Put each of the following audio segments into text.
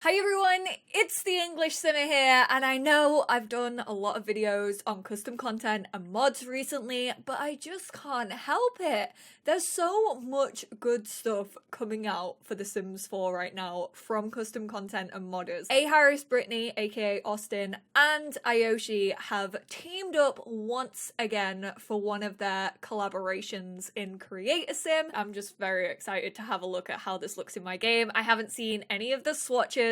Hi everyone, it's the EnglishSimmer here, and I know I've done a lot of videos on custom content and mods recently, but I just can't help it. There's so much good stuff coming out for The Sims 4 right now from custom content and modders. Harris, Brittany, aka Austin, and Ayoshi have teamed up once again for one of their collaborations in Create a Sim. I'm just very excited to have a look at how this looks in my game. I haven't seen any of the swatches.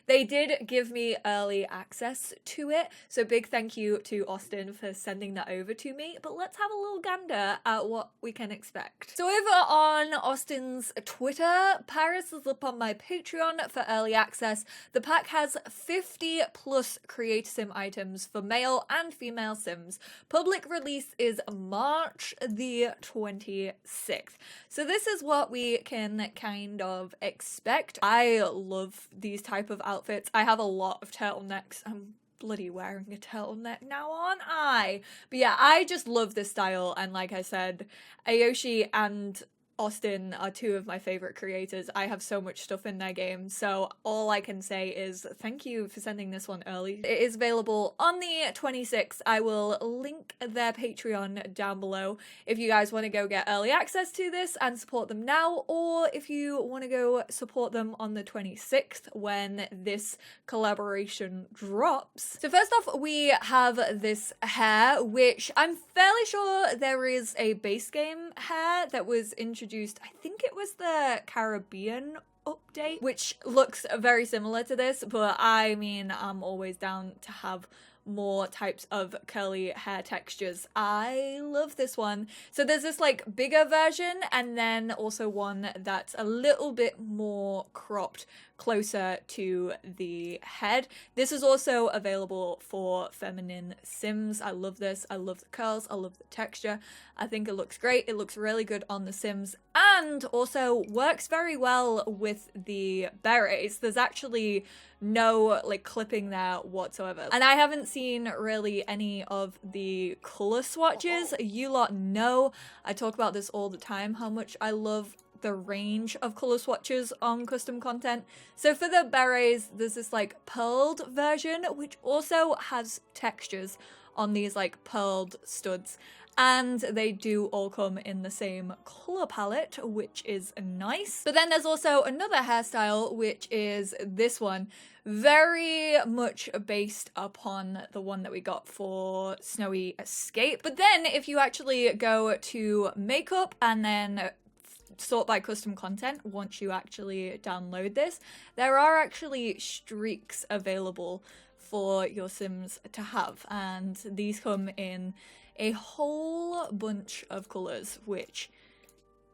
They did give me early access to it, so big thank you to Austin for sending that over to me. But let's have a little gander at what we can expect. So over on Austin's Twitter, Paris is up on my Patreon for early access. The pack has 50 plus Create a Sim items for male and female Sims. Public release is March the 26th. So this is what we can kind of expect. I love these type of outfits. I have a lot of turtlenecks. I'm bloody wearing a turtleneck now, aren't I? But yeah, I just love this style, and like I said, Ayoshi and Austin are two of my favorite creators. I have so much stuff in their game, so all I can say is thank you for sending this one early. It is available on the 26th. I will link their Patreon down below if you guys want to go get early access to this and support them now, or if you want to go support them on the 26th when this collaboration drops. So first off, we have this hair, which I'm fairly sure there is a base game hair that was introduced. I think it was the Caribbean update, which looks very similar to this, but I mean, I'm always down to have more types of curly hair textures. I love this one. So there's this like bigger version, and then also one that's a little bit more cropped closer to the head. This is also available for feminine Sims. I love this. I love the curls. I love the texture. I think it looks great. It looks really good on the Sims, and also works very well with the berets. There's actually no like clipping there whatsoever, and I haven't seen really any of the color swatches. You lot know I talk about this all the time, how much I love the range of color swatches on custom content. So for the berets, there's this like pearled version, which also has textures on these like pearled studs, and they do all come in the same color palette, which is nice. But then there's also another hairstyle, which is this one, very much based upon the one that we got for Snowy Escape. But then if you actually go to makeup and then sort by custom content, once you actually download this, there are actually streaks available for your Sims to have, and these come in a whole bunch of colors, which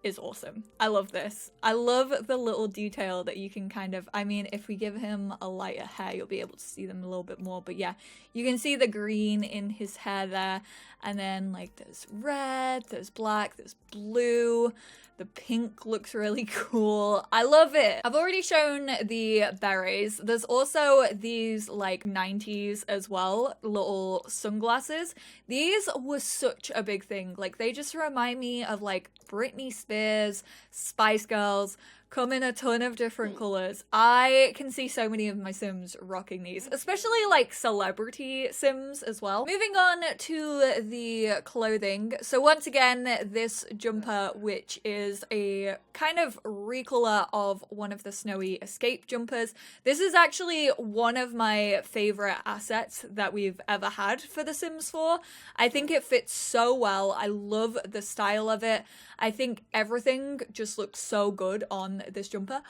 is awesome. I love this. I love the little detail that you can kind of, I mean, if we give him a lighter hair, you'll be able to see them a little bit more, but yeah, you can see the green in his hair there, and then like there's red, there's black, there's blue, the pink looks really cool. I love it. I've already shown the berets. There's also these like 90s as well, little sunglasses. These were such a big thing. Like they just remind me of like Britney Spears, Spice Girls, come in a ton of different colors. I can see so many of my Sims rocking these, especially like celebrity Sims as well. Moving on to the clothing. So once again, this jumper, which is a kind of recolor of one of the Snowy Escape jumpers. This is actually one of my favorite assets that we've ever had for The Sims 4. I think it fits so well. I love the style of it. I think everything just looks so good on this jumper.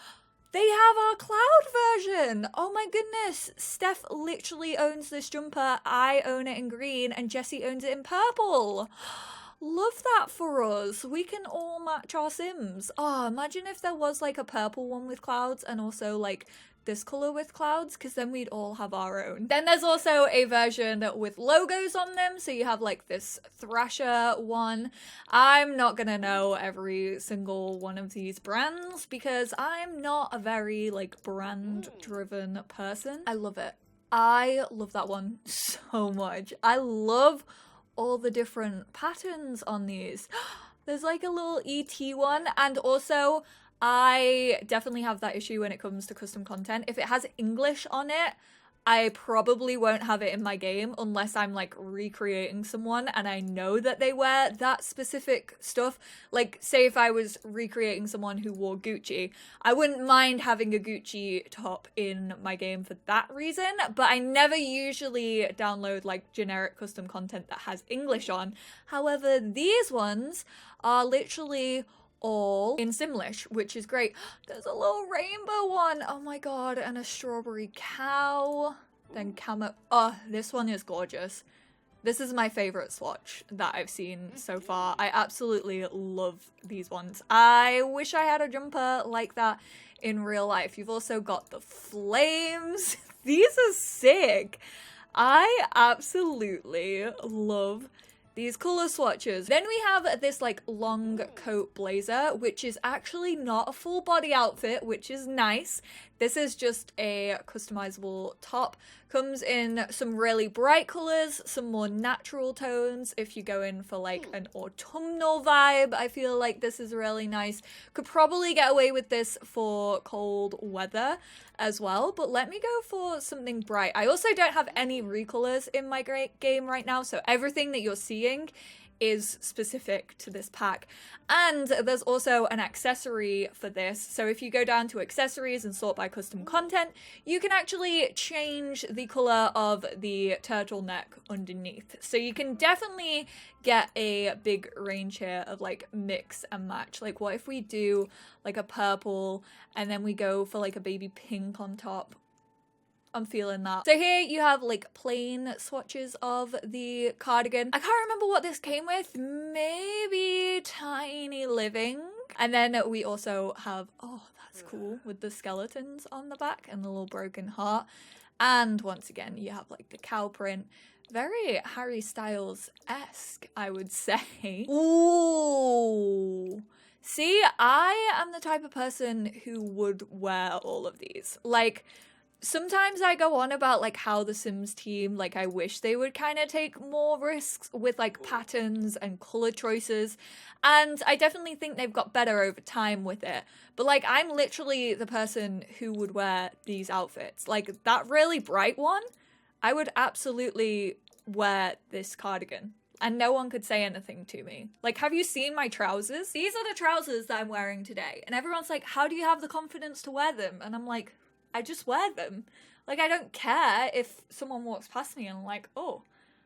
They have our cloud version. Oh my goodness. Steph literally owns this jumper. I own it in green, and Jessie owns it in purple. Love that for us. We can all match our Sims. Oh, imagine if there was like a purple one with clouds and also like this color with clouds, because then we'd all have our own. Then there's also a version with logos on them, so you have like this Thrasher one. I'm not gonna know every single one of these brands because I'm not a very like brand driven person. I love it. I love that one so much. I love all the different patterns on these. There's like a little ET one, and also I definitely have that issue when it comes to custom content. If it has English on it, I probably won't have it in my game unless I'm like recreating someone and I know that they wear that specific stuff. Like, say if I was recreating someone who wore Gucci, I wouldn't mind having a Gucci top in my game for that reason, but I never usually download like generic custom content that has English on. However, these ones are literally all in Simlish, which is great. There's a little rainbow one. Oh my god, and a strawberry cow. Then camo. Oh, this one is gorgeous. This is my favorite swatch that I've seen so far. I absolutely love these ones. I wish I had a jumper like that in real life. You've also got the flames. These are sick. I absolutely love these color swatches. Then we have this like long coat blazer, which is actually not a full body outfit, which is nice. This is just a customizable top. Comes in some really bright colors, some more natural tones. If you go in for like an autumnal vibe, I feel like this is really nice. Could probably get away with this for cold weather as well, but let me go for something bright. I also don't have any recolors in my game right now, so everything that you're seeing is specific to this pack. And there's also an accessory for this. So if you go down to accessories and sort by custom content, you can actually change the color of the turtleneck underneath. So you can definitely get a big range here of like mix and match. Like what if we do like a purple and then we go for like a baby pink on top? I'm feeling that. So here you have like plain swatches of the cardigan. I can't remember what this came with. Maybe Tiny Living. And then we also have, oh, that's cool, with the skeletons on the back and the little broken heart. And once again, you have like the cow print. Very Harry Styles-esque, I would say. Ooh. See, I am the type of person who would wear all of these. Like, sometimes I go on about like how the Sims team, like I wish they would kind of take more risks with like patterns and color choices, and I definitely think they've got better over time with it. But like I'm literally the person who would wear these outfits. Like that really bright one, I would absolutely wear this cardigan. And no one could say anything to me. Like, have you seen my trousers? These are the trousers that I'm wearing today. And everyone's like, how do you have the confidence to wear them? And I'm like, I just wear them. Like, I don't care if someone walks past me and I'm like, oh,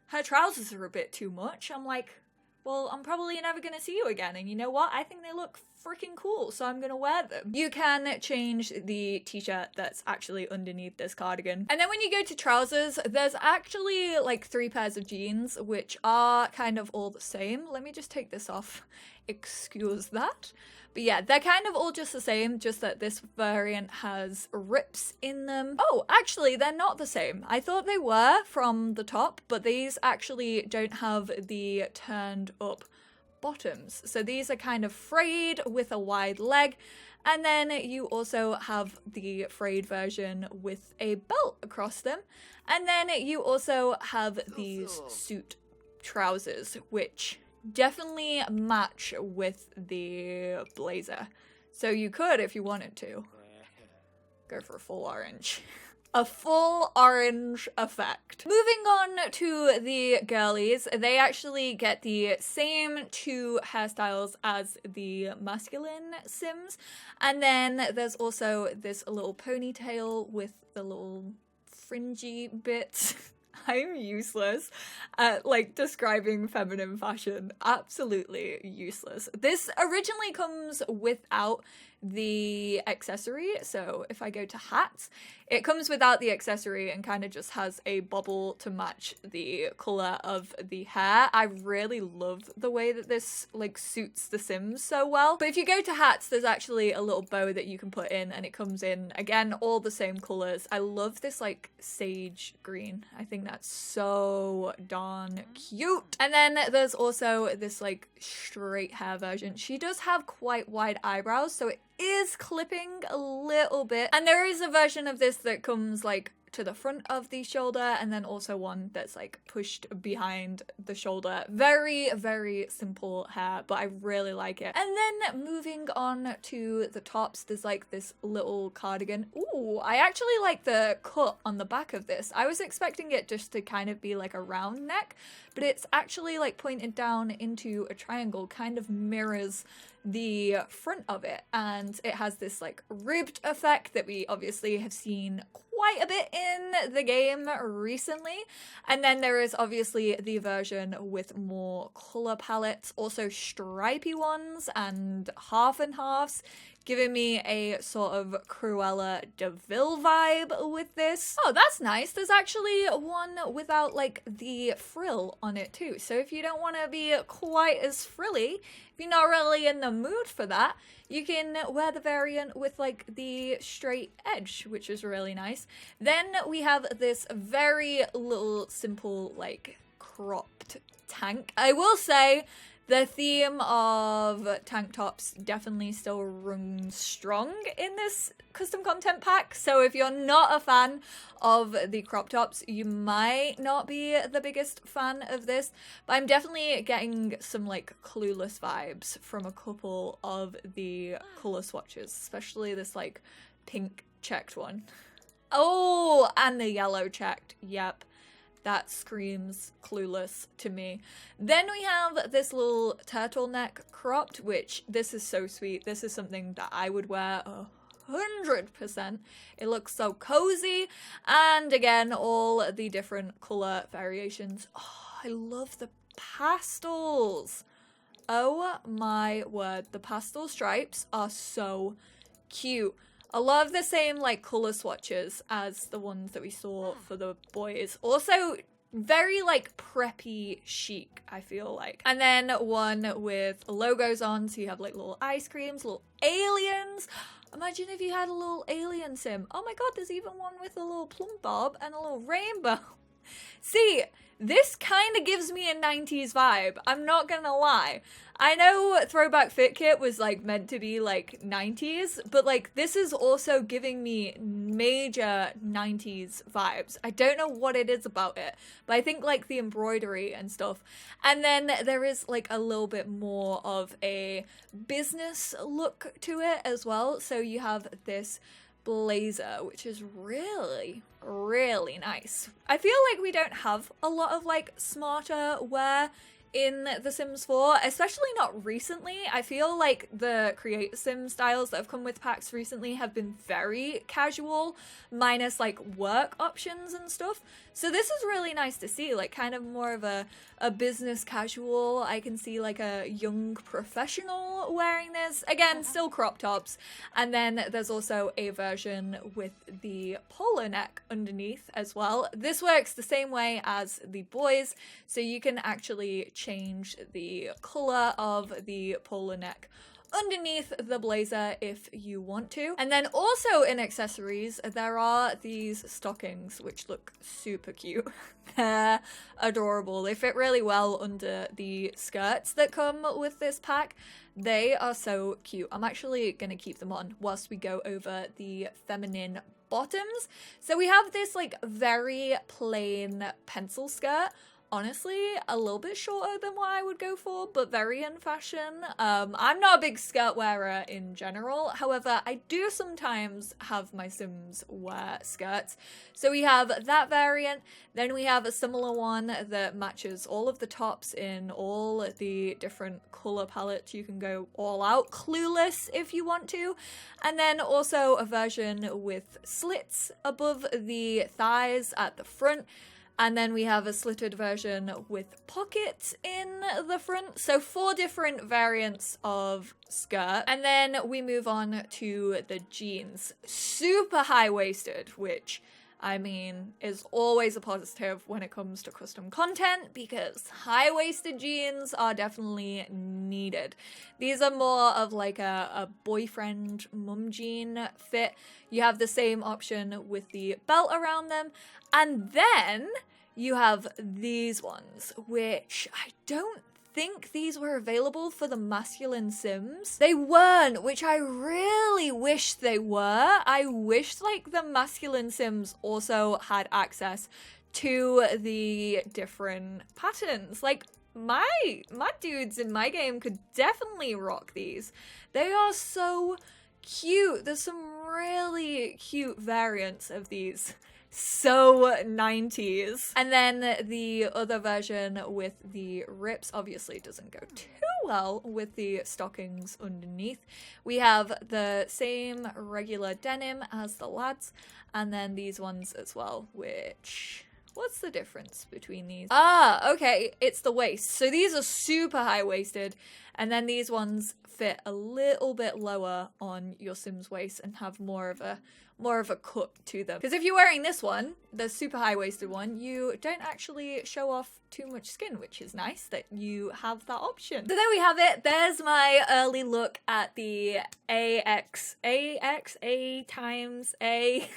her trousers are a bit too much. I'm like, well, I'm probably never going to see you again. And you know what? I think they look freaking cool, so I'm going to wear them. You can change the t-shirt that's actually underneath this cardigan. And then when you go to trousers, there's actually like 3 pairs of jeans, which are kind of all the same. Let me just take this off. Excuse that. But yeah, they're kind of all just the same, just that this variant has rips in them. Oh, actually, they're not the same. I thought they were from the top, but these actually don't have the turned up bottoms. So these are kind of frayed with a wide leg. And then you also have the frayed version with a belt across them. And then you also have these suit trousers, which definitely match with the blazer. So you could, if you wanted to, go for a full orange. A full orange effect. Moving on to the girlies, they actually get the same 2 hairstyles as the masculine Sims. And then there's also this little ponytail with the little fringy bits. I'm useless at like describing feminine fashion. Absolutely useless. This originally comes without the accessory. So if I go to hats, it comes without the accessory and kind of just has a bobble to match the color of the hair. I really love the way that this like suits the Sims so well. But if you go to hats, there's actually a little bow that you can put in and it comes in, again, all the same colors. I love this like sage green. I think that's so darn cute. And then there's also this like straight hair version. She does have quite wide eyebrows, so it is clipping a little bit. And there is a version of this that comes like to the front of the shoulder, and then also one that's like pushed behind the shoulder. Very, very simple hair, but I really like it. And then moving on to the tops, there's like this little cardigan. Ooh, I actually like the cut on the back of this. I was expecting it just to kind of be like a round neck, but it's actually like pointed down into a triangle, kind of mirrors the front of it, and it has this like ribbed effect that we obviously have seen quite a bit in the game recently. And then there is obviously the version with more color palettes, also stripy ones and half and halves, giving me a sort of Cruella de Vil vibe with this. Oh, that's nice. There's actually one without like the frill on it too. So if you don't want to be quite as frilly, if you're not really in the mood for that, you can wear the variant with like the straight edge, which is really nice. Then we have this very little simple like cropped tank. I will say the theme of tank tops definitely still runs strong in this custom content pack. So if you're not a fan of the crop tops, you might not be the biggest fan of this. But I'm definitely getting some like Clueless vibes from a couple of the color swatches, especially this like pink checked one. Oh, and the yellow checked. Yep. That screams Clueless to me. Then we have this little turtleneck cropped, which this is so sweet. This is something that I would wear 100%. It looks so cozy. And again, all the different color variations. Oh, I love the pastels. Oh my word. The pastel stripes are so cute. A lot of the same like color swatches as the ones that we saw for the boys. Also very like preppy chic, I feel like. And then one with logos on, so you have like little ice creams, little aliens. Imagine if you had a little alien sim. Oh my god, there's even one with a little plum bob and a little rainbow. See, this kind of gives me a 90s vibe. I'm not gonna lie. I know Throwback Fit Kit was like meant to be like 90s, but like this is also giving me major 90s vibes. I don't know what it is about it, but I think like the embroidery and stuff. And then there is like a little bit more of a business look to it as well. So you have this blazer, which is really, really nice. I feel like we don't have a lot of like smarter wear in The Sims 4, especially not recently. I feel like the Create Sim styles that have come with packs recently have been very casual, minus like work options and stuff. So this is really nice to see, like kind of more of a business casual. I can see like a young professional wearing this. Again, still crop tops. And then there's also a version with the polo neck underneath as well. This works the same way as the boys, so you can actually change the color of the polo neck underneath the blazer if you want to. And then also in accessories, there are these stockings which look super cute. They're adorable. They fit really well under the skirts that come with this pack. They are so cute. I'm actually gonna keep them on whilst we go over the feminine bottoms. So we have this like very plain pencil skirt. Honestly, a little bit shorter than what I would go for, but very in fashion. I'm not a big skirt wearer in general. However, I do sometimes have my Sims wear skirts. So we have that variant. Then we have a similar one that matches all of the tops in all the different color palettes. You can go all out Clueless if you want to. And then also a version with slits above the thighs at the front. And then we have a slitted version with pockets in the front. So 4 different variants of skirt. And then we move on to the jeans. Super high-waisted, which, I mean, is always a positive when it comes to custom content, because high-waisted jeans are definitely needed. These are more of like a boyfriend mum jean fit. You have the same option with the belt around them. And then you have these ones, which I don't think these were available for the masculine Sims. They weren't, which I really wish they were. I wished like the masculine Sims also had access to the different patterns. Like my dudes in my game could definitely rock these. They are so cute. There's some really cute variants of these. So 90s. And then the other version with the rips obviously doesn't go too well with the stockings underneath. We have the same regular denim as the lads, and then these ones as well, which... what's the difference between these? Ah, okay, it's the waist. So these are super high-waisted, and then these ones fit a little bit lower on your Sim's waist and have more of a cut to them. Because if you're wearing this one, the super high-waisted one, you don't actually show off too much skin, which is nice that you have that option. So there we have it. There's my early look at the AxA times A.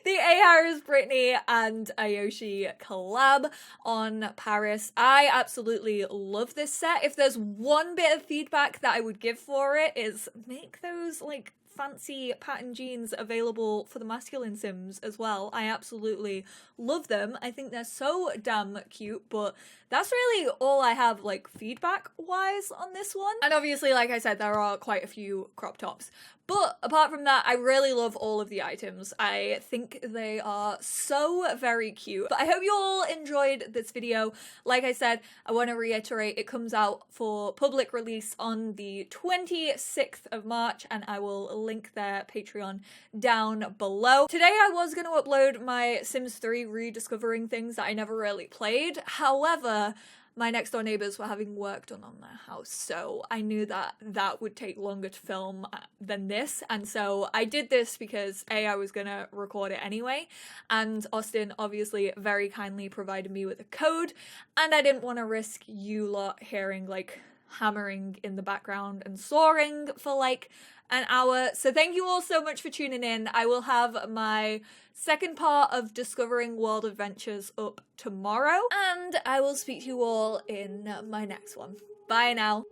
The A. Harris, Brittany, and Ayoshi collab on Paris. I absolutely love this set. If there's one bit of feedback that I would give for it is make those like fancy pattern jeans available for the masculine Sims as well. I absolutely love them. I think they're so damn cute, but that's really all I have like feedback wise on this one. And obviously, like I said, there are quite a few crop tops. But apart from that, I really love all of the items. I think they are so very cute. But I hope you all enjoyed this video. Like I said, I want to reiterate, it comes out for public release on the 26th of March, and I will link their Patreon down below. Today I was going to upload my Sims 3 rediscovering things that I never really played. However, my next door neighbors were having work done on their house, so I knew that that would take longer to film than this, and so I did this because A, I was gonna record it anyway, and Austin obviously very kindly provided me with a code, and I didn't want to risk you lot hearing like hammering in the background and soaring for like an hour. So thank you all so much for tuning in. I will have my second part of Discovering World Adventures up tomorrow, and I will speak to you all in my next one. Bye now.